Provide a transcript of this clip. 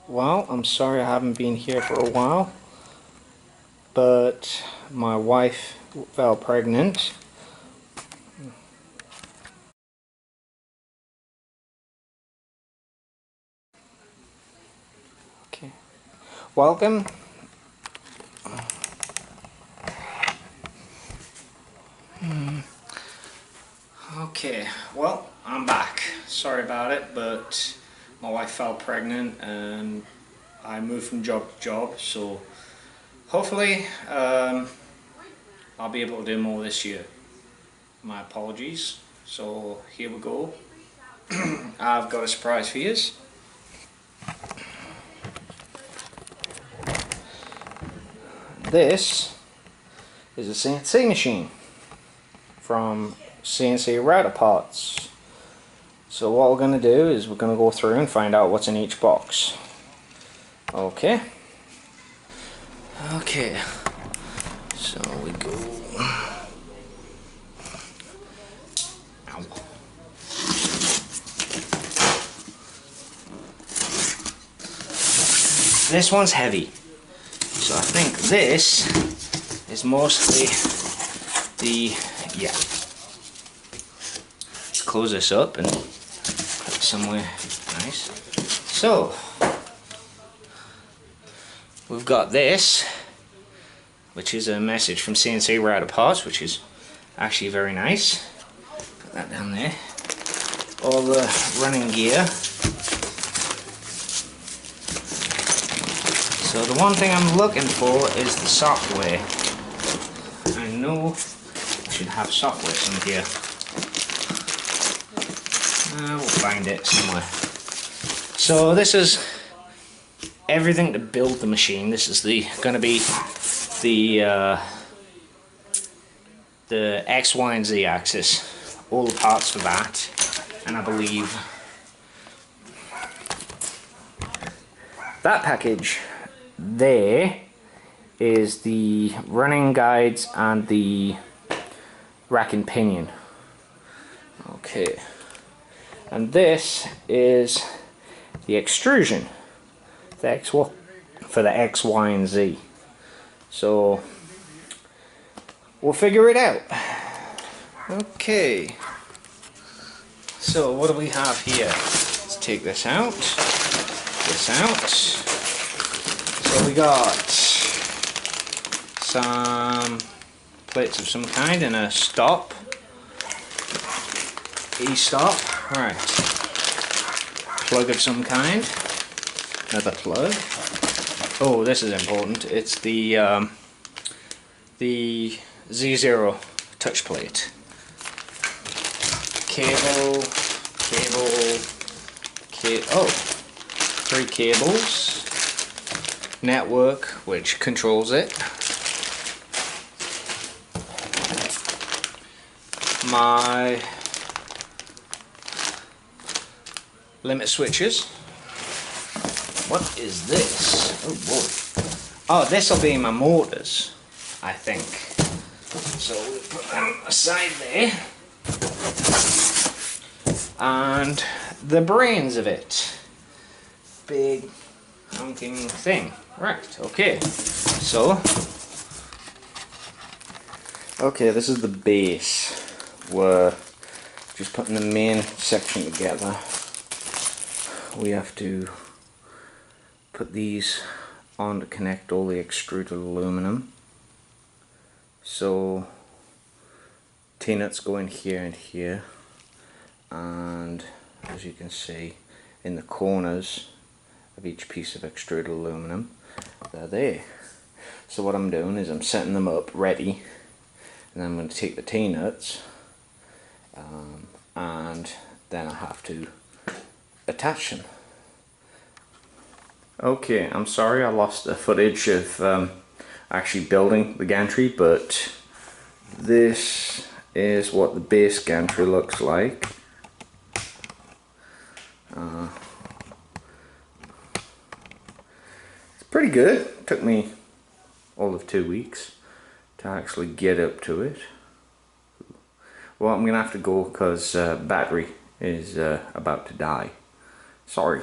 Well, I'm sorry I haven't been here for a while, but my wife fell pregnant. Okay. Welcome. Okay, well, I'm back. Sorry about it, but my wife fell pregnant and I moved from job to job, so hopefully I'll be able to do more this year. My apologies. So here we go. I've got a surprise for you. This is a CNC machine from CNC router parts. So what we're going to do is we're going to go through and find out what's in each box. Okay. Okay. So we go. Ow. This one's heavy. So I think this is mostly the, yeah. Let's close this up and put it somewhere nice. So, we've got this, which is a message from CNC router parts, which is actually very nice. Put that down there. All the running gear. So the one thing I'm looking for is the software. I know I should have software in here. We'll find it somewhere. So this is everything to build the machine. This is going to be the X, Y, and Z axis. All the parts for that, and I believe that package there is the running guides and the rack and pinion. Okay, and this is the extrusion, the X for the X, Y, and Z. So we'll figure it out. Okay, so what do we have here? Let's take this out, this out. So we got some plates of some kind and a stop, e-stop, right, plug of some kind, another plug. Oh, this is important, it's the Z0 touch plate. Oh, 3 cables. Network, which controls it. My limit switches. What is this? Oh boy. Oh, this will be my motors, I think. So we'll put them aside there. And the brains of it. Big honking thing. Right, okay. So, okay, this is the base. We're just putting the main section together. We have to put these on to connect all the extruded aluminum. So, T-nuts go in here and here. And as you can see, in the corners of each piece of extruded aluminum, they're there. So what I'm doing is I'm setting them up ready, and then I'm going to take the T-nuts and then I have to attach them. Okay, I'm sorry I lost the footage of actually building the gantry, but this is what the base gantry looks like. Pretty good. It took me all of 2 weeks to actually get up to it. Well, I'm gonna have to go because battery is about to die. Sorry.